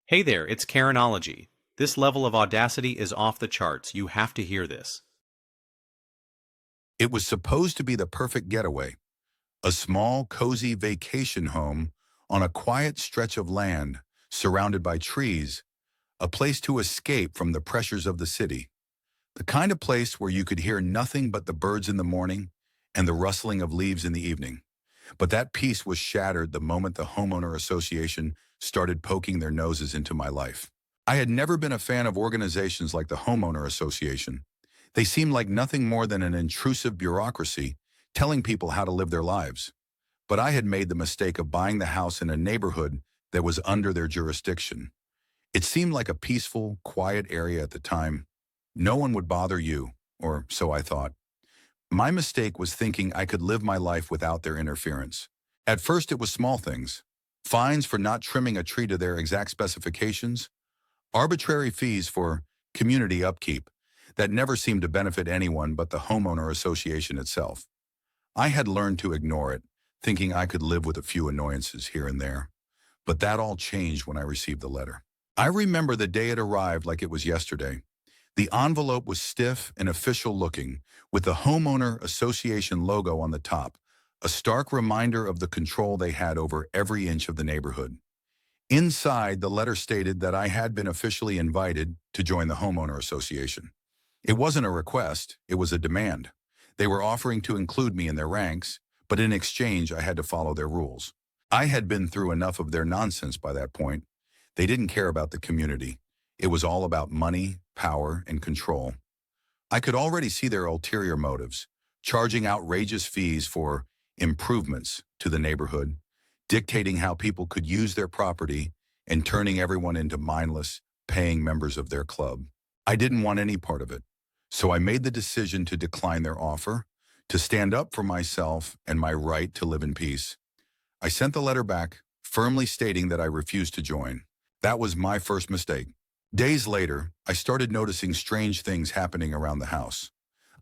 Hey there, it's Karenology. This level of audacity is off the charts. You have to hear this. It was supposed to be the perfect getaway, a small, cozy vacation home on a quiet stretch of land surrounded by trees, a place to escape from the pressures of the city, the kind of place where you could hear nothing but the birds in the morning and the rustling of leaves in the evening. But that peace was shattered the moment the Homeowner Association started poking their noses into my life. I had never been a fan of organizations like the Homeowner Association. They seemed like nothing more than an intrusive bureaucracy telling people how to live their lives. But I had made the mistake of buying the house in a neighborhood that was under their jurisdiction. It seemed like a peaceful, quiet area at the time. No one would bother you, or so I thought. My mistake was thinking I could live my life without their interference. At first it was small things. Fines for not trimming a tree to their exact specifications, arbitrary fees for community upkeep that never seemed to benefit anyone but the Homeowner Association itself. I had learned to ignore it, thinking I could live with a few annoyances here and there. But that all changed when I received the letter. I remember the day it arrived like it was yesterday. The envelope was stiff and official looking, with the Homeowner Association logo on the top, a stark reminder of the control they had over every inch of the neighborhood. Inside, the letter stated that I had been officially invited to join the Homeowner Association. It wasn't a request, it was a demand. They were offering to include me in their ranks, but in exchange I had to follow their rules. I had been through enough of their nonsense by that point. They didn't care about the community. It was all about money, power, and control. I could already see their ulterior motives, charging outrageous fees for improvements to the neighborhood, dictating how people could use their property, and turning everyone into mindless, paying members of their club. I didn't want any part of it, so I made the decision to decline their offer, to stand up for myself and my right to live in peace. I sent the letter back, firmly stating that I refused to join. That was my first mistake. Days later, I started noticing strange things happening around the house.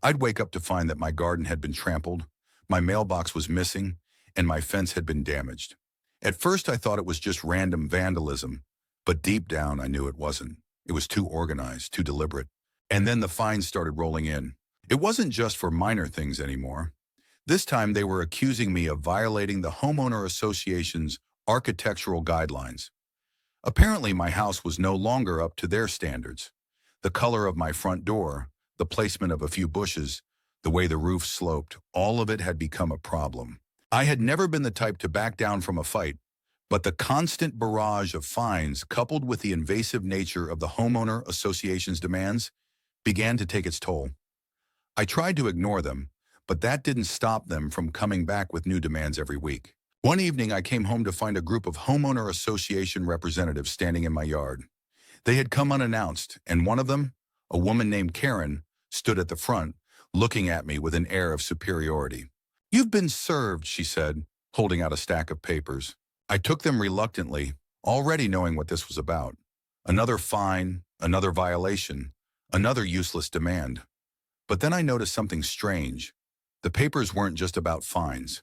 I'd wake up to find that my garden had been trampled, my mailbox was missing, and my fence had been damaged. At first, I thought it was just random vandalism, but deep down, I knew it wasn't. It was too organized, too deliberate. And then the fines started rolling in. It wasn't just for minor things anymore. This time, they were accusing me of violating the Homeowner Association's architectural guidelines. Apparently, my house was no longer up to their standards. The color of my front door, the placement of a few bushes, the way the roof sloped, all of it had become a problem. I had never been the type to back down from a fight, but the constant barrage of fines, coupled with the invasive nature of the Homeowner Association's demands, began to take its toll. I tried to ignore them, but that didn't stop them from coming back with new demands every week. One evening, I came home to find a group of Homeowner Association representatives standing in my yard. They had come unannounced, and one of them, a woman named Karen, stood at the front, looking at me with an air of superiority. "You've been served," she said, holding out a stack of papers. I took them reluctantly, already knowing what this was about. Another fine, another violation, another useless demand. But then I noticed something strange. The papers weren't just about fines.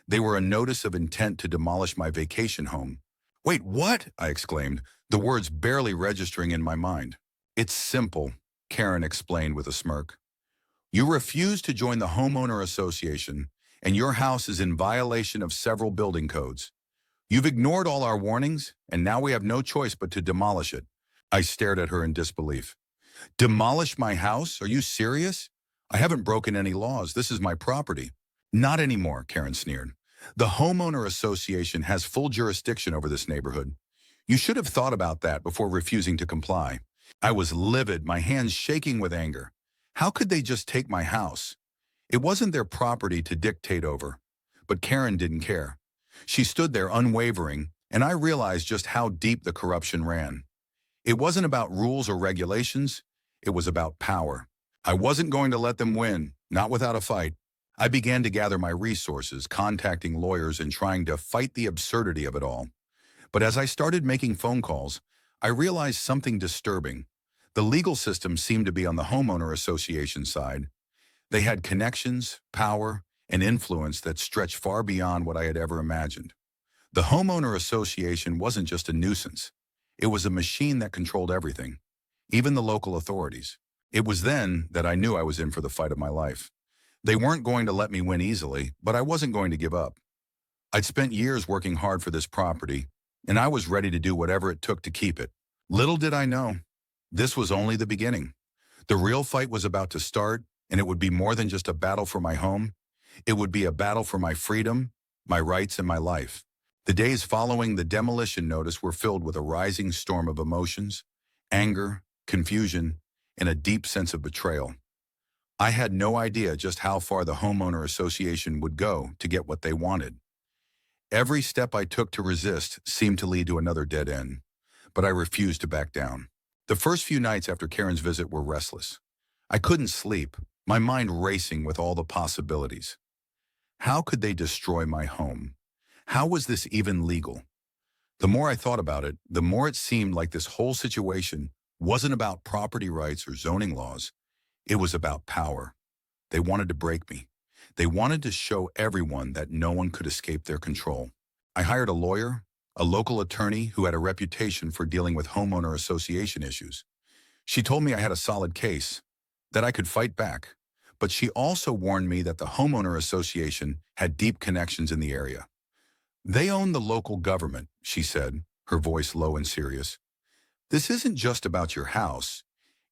They were a notice of intent to demolish my vacation home. "Wait, what?" I exclaimed, the words barely registering in my mind. "It's simple," Karen explained with a smirk. "You refuse to join the Homeowner Association, and your house is in violation of several building codes. You've ignored all our warnings, and now we have no choice but to demolish it." I stared at her in disbelief. "Demolish my house? Are you serious? I haven't broken any laws. This is my property." "Not anymore," Karen sneered. "The Homeowner Association has full jurisdiction over this neighborhood. You should have thought about that before refusing to comply." I was livid, my hands shaking with anger. How could they just take my house? It wasn't their property to dictate over. But Karen didn't care. She stood there unwavering, and I realized just how deep the corruption ran. It wasn't about rules or regulations. It was about power. I wasn't going to let them win, not without a fight. I began to gather my resources, contacting lawyers and trying to fight the absurdity of it all. But as I started making phone calls, I realized something disturbing. The legal system seemed to be on the Homeowner Association side. They had connections, power, and influence that stretched far beyond what I had ever imagined. The Homeowner Association wasn't just a nuisance. It was a machine that controlled everything, even the local authorities. It was then that I knew I was in for the fight of my life. They weren't going to let me win easily, but I wasn't going to give up. I'd spent years working hard for this property, and I was ready to do whatever it took to keep it. Little did I know, this was only the beginning. The real fight was about to start, and it would be more than just a battle for my home. It would be a battle for my freedom, my rights, and my life. The days following the demolition notice were filled with a rising storm of emotions, anger, confusion, and a deep sense of betrayal. I had no idea just how far the Homeowner Association would go to get what they wanted. Every step I took to resist seemed to lead to another dead end, but I refused to back down. The first few nights after Karen's visit were restless. I couldn't sleep, my mind racing with all the possibilities. How could they destroy my home? How was this even legal? The more I thought about it, the more it seemed like this whole situation wasn't about property rights or zoning laws. It was about power. They wanted to break me. They wanted to show everyone that no one could escape their control. I hired a lawyer, a local attorney who had a reputation for dealing with homeowner association issues. She told me I had a solid case, that I could fight back, but she also warned me that the homeowner association had deep connections in the area. They own the local government, she said, her voice low and serious. This isn't just about your house,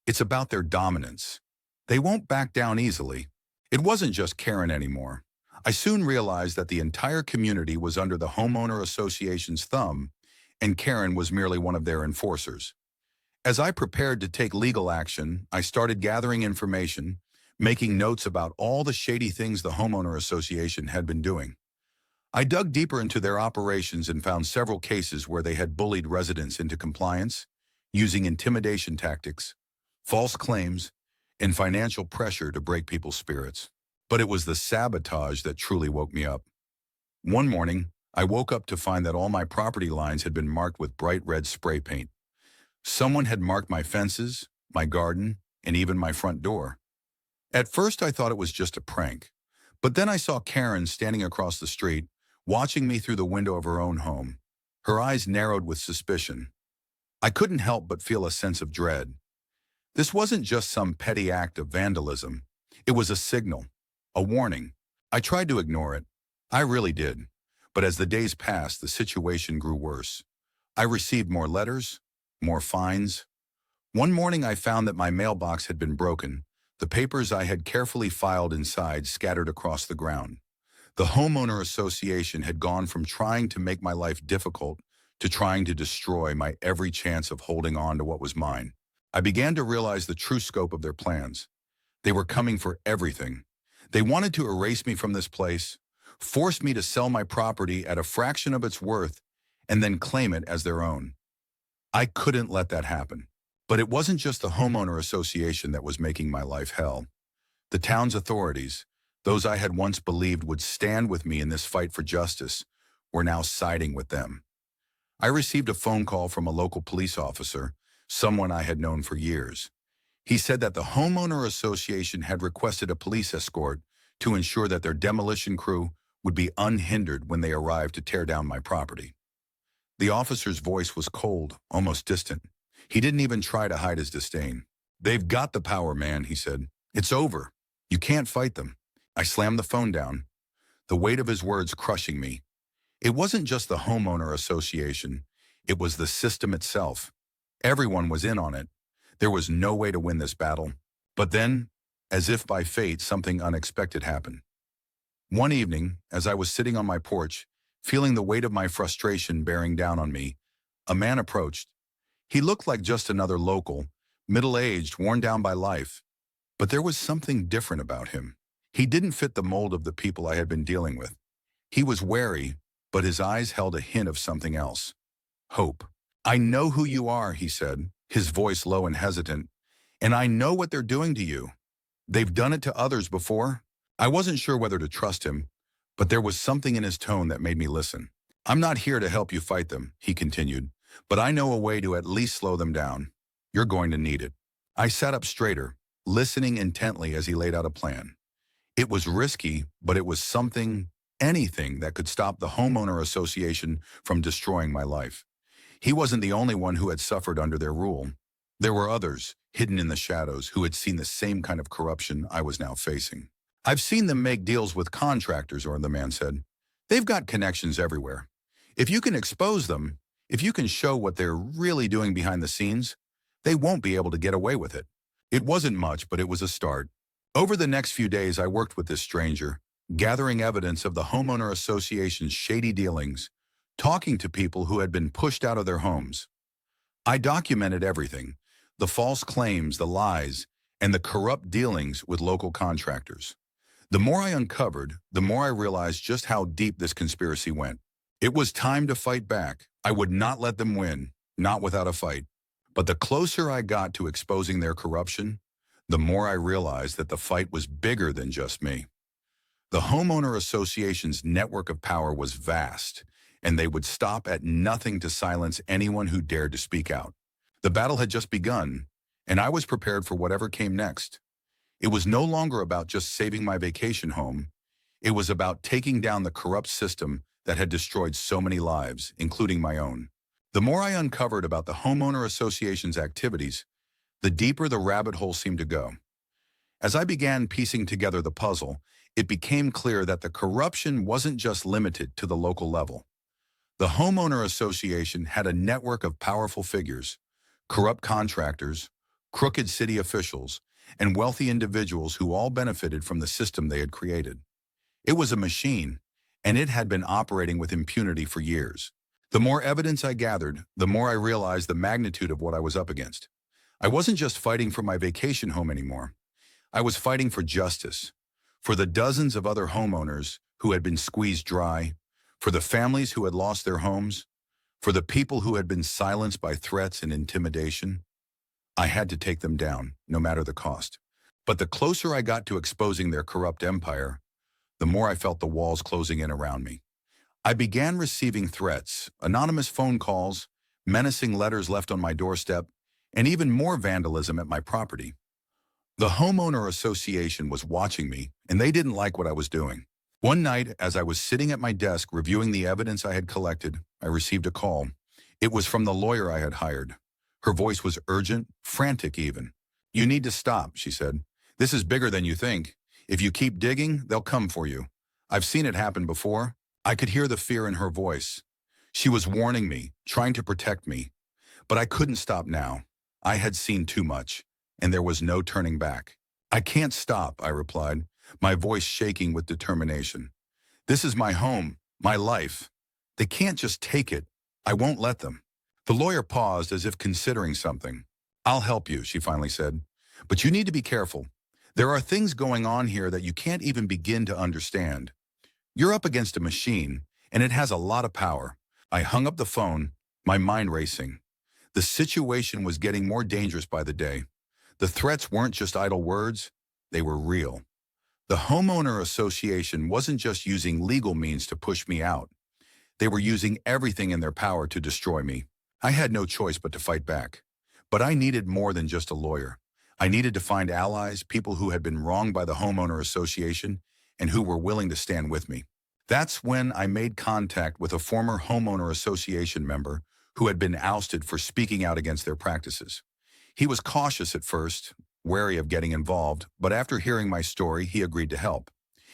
it's about their dominance. They won't back down easily. It wasn't just Karen anymore. I soon realized that the entire community was under the Homeowner Association's thumb, and Karen was merely one of their enforcers. As I prepared to take legal action, I started gathering information, making notes about all the shady things the Homeowner Association had been doing. I dug deeper into their operations and found several cases where they had bullied residents into compliance, using intimidation tactics, false claims, and financial pressure to break people's spirits. But it was the sabotage that truly woke me up. One morning, I woke up to find that all my property lines had been marked with bright red spray paint. Someone had marked my fences, my garden, and even my front door. At first, I thought it was just a prank, but then I saw Karen standing across the street, watching me through the window of her own home. Her eyes narrowed with suspicion. I couldn't help but feel a sense of dread. This wasn't just some petty act of vandalism. It was a signal, a warning. I tried to ignore it. I really did. But as the days passed, the situation grew worse. I received more letters, more fines. One morning I found that my mailbox had been broken, the papers I had carefully filed inside scattered across the ground. The Homeowner Association had gone from trying to make my life difficult to trying to destroy my every chance of holding on to what was mine. I began to realize the true scope of their plans. They were coming for everything. They wanted to erase me from this place, force me to sell my property at a fraction of its worth, and then claim it as their own. I couldn't let that happen. But it wasn't just the Homeowner Association that was making my life hell. The town's authorities, those I had once believed would stand with me in this fight for justice, were now siding with them. I received a phone call from a local police officer, someone I had known for years. He said that the Homeowner Association had requested a police escort to ensure that their demolition crew would be unhindered when they arrived to tear down my property. The officer's voice was cold, almost distant. He didn't even try to hide his disdain. "They've got the power, man," he said. "It's over. You can't fight them." I slammed the phone down, the weight of his words crushing me. It wasn't just the Homeowner Association. It was the system itself. Everyone was in on it. There was no way to win this battle. But then, as if by fate, something unexpected happened. One evening, as I was sitting on my porch, feeling the weight of my frustration bearing down on me, a man approached. He looked like just another local, middle-aged, worn down by life. But there was something different about him. He didn't fit the mold of the people I had been dealing with. He was wary, but his eyes held a hint of something else. Hope. "I know who you are," he said, his voice low and hesitant, "and I know what they're doing to you. They've done it to others before." I wasn't sure whether to trust him, but there was something in his tone that made me listen. "I'm not here to help you fight them," he continued, "but I know a way to at least slow them down. You're going to need it." I sat up straighter, listening intently as he laid out a plan. It was risky, but it was something anything that could stop the Homeowner Association from destroying my life. He wasn't the only one who had suffered under their rule. There were others, hidden in the shadows, who had seen the same kind of corruption I was now facing. I've seen them make deals with contractors, or the man said. They've got connections everywhere. If you can expose them, if you can show what they're really doing behind the scenes, they won't be able to get away with it. It wasn't much, but it was a start. Over the next few days, I worked with this stranger, gathering evidence of the Homeowner Association's shady dealings, talking to people who had been pushed out of their homes. I documented everything, the false claims, the lies, and the corrupt dealings with local contractors. The more I uncovered, the more I realized just how deep this conspiracy went. It was time to fight back. I would not let them win, not without a fight. But the closer I got to exposing their corruption, the more I realized that the fight was bigger than just me. The Homeowner Association's network of power was vast, and they would stop at nothing to silence anyone who dared to speak out. The battle had just begun, and I was prepared for whatever came next. It was no longer about just saving my vacation home. It was about taking down the corrupt system that had destroyed so many lives, including my own. The more I uncovered about the Homeowner Association's activities, the deeper the rabbit hole seemed to go. As I began piecing together the puzzle, it became clear that the corruption wasn't just limited to the local level. The Homeowner Association had a network of powerful figures, corrupt contractors, crooked city officials, and wealthy individuals who all benefited from the system they had created. It was a machine, and it had been operating with impunity for years. The more evidence I gathered, the more I realized the magnitude of what I was up against. I wasn't just fighting for my vacation home anymore. I was fighting for justice, for the dozens of other homeowners who had been squeezed dry, for the families who had lost their homes, for the people who had been silenced by threats and intimidation. I had to take them down, no matter the cost. But the closer I got to exposing their corrupt empire, the more I felt the walls closing in around me. I began receiving threats, anonymous phone calls, menacing letters left on my doorstep, and even more vandalism at my property. The Homeowner Association was watching me, and they didn't like what I was doing. One night, as I was sitting at my desk reviewing the evidence I had collected, I received a call. It was from the lawyer I had hired. Her voice was urgent, frantic even. "You need to stop," she said. "This is bigger than you think. If you keep digging, they'll come for you. I've seen it happen before." I could hear the fear in her voice. She was warning me, trying to protect me. But I couldn't stop now. I had seen too much, and there was no turning back. "I can't stop," I replied, my voice shaking with determination. "This is my home, my life. They can't just take it. I won't let them." The lawyer paused as if considering something. "I'll help you," she finally said. "But you need to be careful. There are things going on here that you can't even begin to understand. You're up against a machine, and it has a lot of power." I hung up the phone, my mind racing. The situation was getting more dangerous by the day. The threats weren't just idle words, they were real. The Homeowner Association wasn't just using legal means to push me out. They were using everything in their power to destroy me. I had no choice but to fight back. But I needed more than just a lawyer. I needed to find allies, people who had been wronged by the Homeowner Association and who were willing to stand with me. That's when I made contact with a former Homeowner Association member who had been ousted for speaking out against their practices. He was cautious at first, wary of getting involved, but after hearing my story, he agreed to help.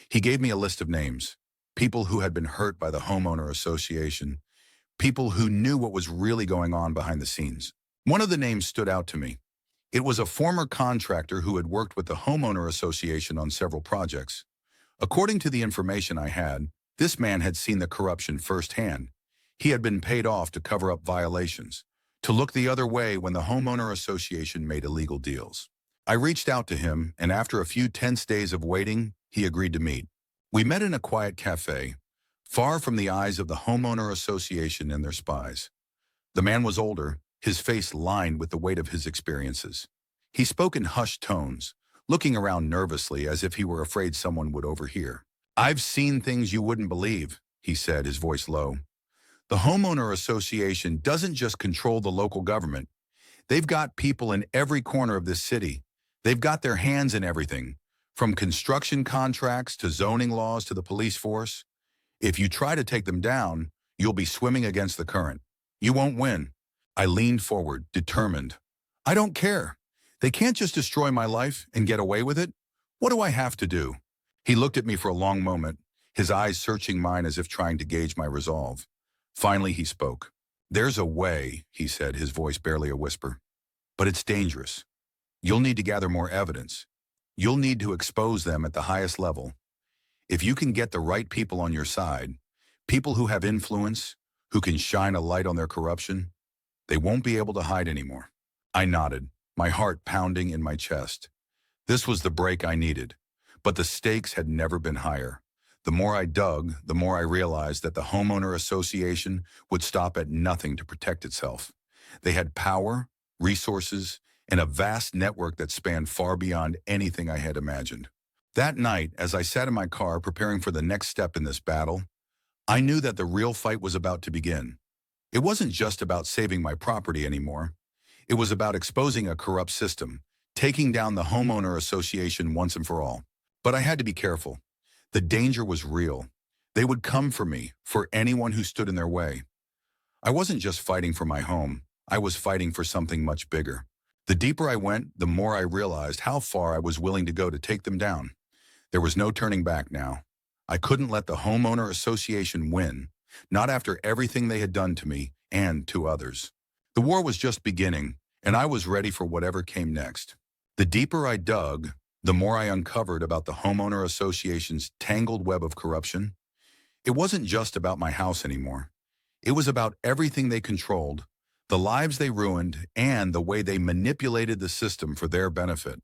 He gave me a list of names, people who had been hurt by the Homeowner Association, people who knew what was really going on behind the scenes. One of the names stood out to me. It was a former contractor who had worked with the Homeowner Association on several projects. According to the information I had, this man had seen the corruption firsthand. He had been paid off to cover up violations, to look the other way when the Homeowner Association made illegal deals. I reached out to him, and after a few tense days of waiting, he agreed to meet. We met in a quiet cafe, far from the eyes of the Homeowner Association and their spies. The man was older, his face lined with the weight of his experiences. He spoke in hushed tones, looking around nervously as if he were afraid someone would overhear. "I've seen things you wouldn't believe," he said, his voice low. "The Homeowner Association doesn't just control the local government. They've got people in every corner of this city. They've got their hands in everything, from construction contracts to zoning laws to the police force. If you try to take them down, you'll be swimming against the current. You won't win. I leaned forward, determined. I don't care. They can't just destroy my life and get away with it. What do I have to do? He looked at me for a long moment, his eyes searching mine as if trying to gauge my resolve. Finally, he spoke. There's a way, he said, his voice barely a whisper. But it's dangerous. You'll need to gather more evidence. You'll need to expose them at the highest level. If you can get the right people on your side, people who have influence, who can shine a light on their corruption, they won't be able to hide anymore. I nodded, my heart pounding in my chest. This was the break I needed, but the stakes had never been higher. The more I dug, the more I realized that the Homeowner Association would stop at nothing to protect itself. They had power, resources, and a vast network that spanned far beyond anything I had imagined. That night, as I sat in my car preparing for the next step in this battle, I knew that the real fight was about to begin. It wasn't just about saving my property anymore. It was about exposing a corrupt system, taking down the Homeowner Association once and for all. But I had to be careful. The danger was real. They would come for me, for anyone who stood in their way. I wasn't just fighting for my home. I was fighting for something much bigger. The deeper I went, the more I realized how far I was willing to go to take them down. There was no turning back now. I couldn't let the Homeowner Association win, not after everything they had done to me and to others. The war was just beginning, and I was ready for whatever came next. The deeper I dug, the more I uncovered about the Homeowner Association's tangled web of corruption. It wasn't just about my house anymore. It was about everything they controlled, the lives they ruined, and the way they manipulated the system for their benefit.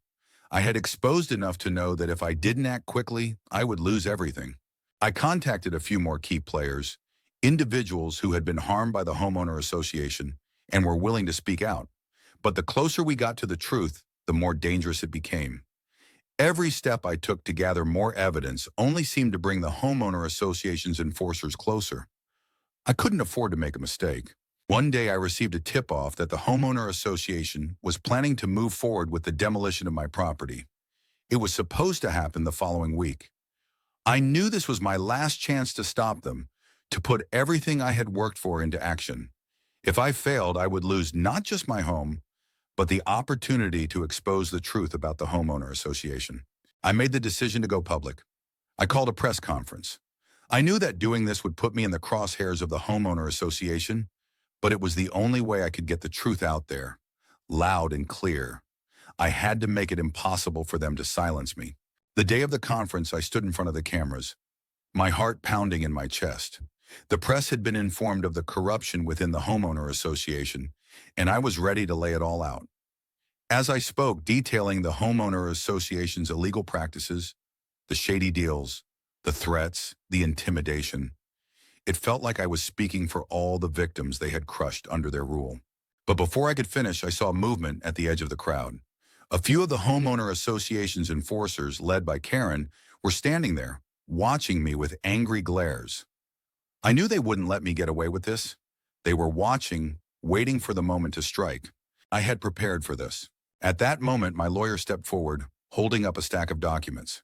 I had exposed enough to know that if I didn't act quickly, I would lose everything. I contacted a few more key players, individuals who had been harmed by the Homeowner Association and were willing to speak out. But the closer we got to the truth, the more dangerous it became. Every step I took to gather more evidence only seemed to bring the Homeowner Association's enforcers closer. I couldn't afford to make a mistake. One day I received a tip-off that the Homeowner Association was planning to move forward with the demolition of my property. It was supposed to happen the following week. I knew this was my last chance to stop them, to put everything I had worked for into action. If I failed, I would lose not just my home, but the opportunity to expose the truth about the Homeowner Association. I made the decision to go public. I called a press conference. I knew that doing this would put me in the crosshairs of the Homeowner Association, but it was the only way I could get the truth out there, loud and clear. I had to make it impossible for them to silence me. The day of the conference, I stood in front of the cameras, my heart pounding in my chest. The press had been informed of the corruption within the Homeowner Association, and I was ready to lay it all out. As I spoke, detailing the Homeowner Association's illegal practices, the shady deals, the threats, the intimidation, it felt like I was speaking for all the victims they had crushed under their rule. But before I could finish, I saw movement at the edge of the crowd. A few of the Homeowner Association's enforcers, led by Karen, were standing there, watching me with angry glares. I knew they wouldn't let me get away with this. They were watching, waiting for the moment to strike. I had prepared for this. At that moment, my lawyer stepped forward, holding up a stack of documents.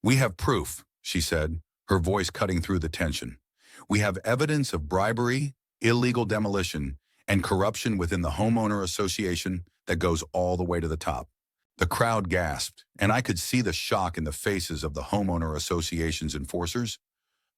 "We have proof," she said, her voice cutting through the tension. "We have evidence of bribery, illegal demolition, and corruption within the Homeowner Association that goes all the way to the top." The crowd gasped, and I could see the shock in the faces of the Homeowner Association's enforcers.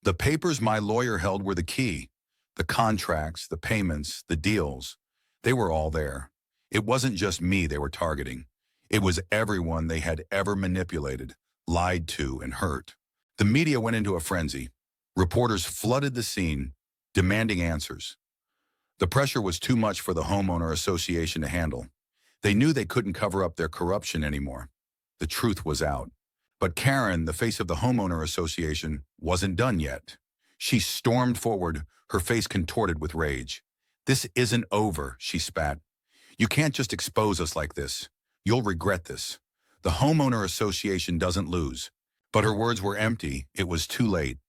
The papers my lawyer held were the key. The contracts, the payments, the deals. They were all there. It wasn't just me they were targeting. It was everyone they had ever manipulated, lied to, and hurt. The media went into a frenzy. Reporters flooded the scene, demanding answers. The pressure was too much for the Homeowner Association to handle. They knew they couldn't cover up their corruption anymore. The truth was out. But Karen, the face of the Homeowner Association, wasn't done yet. She stormed forward, her face contorted with rage. "This isn't over," she spat. "You can't just expose us like this. You'll regret this. The Homeowner Association doesn't lose." But her words were empty. It was too late.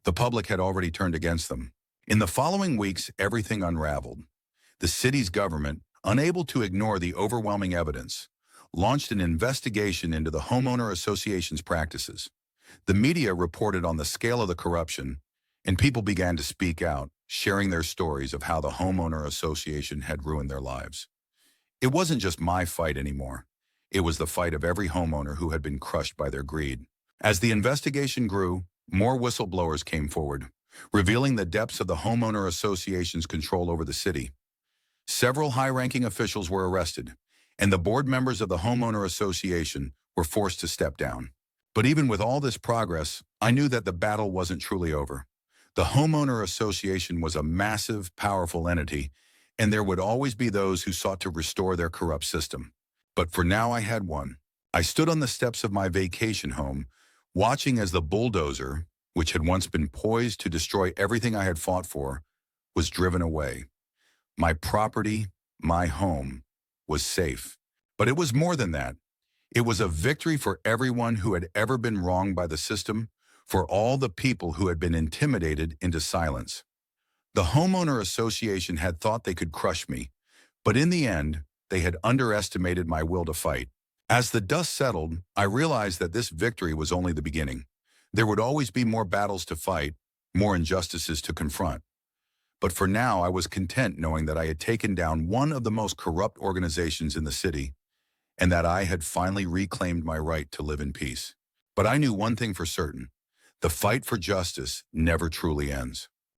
The public had already turned against them. In the following weeks, everything unraveled. The city's government, unable to ignore the overwhelming evidence, launched an investigation into the Homeowner Association's practices. The media reported on the scale of the corruption, and people began to speak out, sharing their stories of how the Homeowner Association had ruined their lives. It wasn't just my fight anymore. It was the fight of every homeowner who had been crushed by their greed. As the investigation grew, more whistleblowers came forward, revealing the depths of the Homeowner Association's control over the city. Several high-ranking officials were arrested, and the board members of the Homeowner Association were forced to step down. But even with all this progress, I knew that the battle wasn't truly over. The Homeowner Association was a massive, powerful entity, and there would always be those who sought to restore their corrupt system. But for now, I had one. I stood on the steps of my vacation home, watching as the bulldozer, which had once been poised to destroy everything I had fought for, was driven away. My property, my home, was safe. But it was more than that. It was a victory for everyone who had ever been wronged by the system, for all the people who had been intimidated into silence. The Homeowner Association had thought they could crush me, but in the end, they had underestimated my will to fight. As the dust settled, I realized that this victory was only the beginning. There would always be more battles to fight, more injustices to confront. But for now, I was content knowing that I had taken down one of the most corrupt organizations in the city, and that I had finally reclaimed my right to live in peace. But I knew one thing for certain: the fight for justice never truly ends.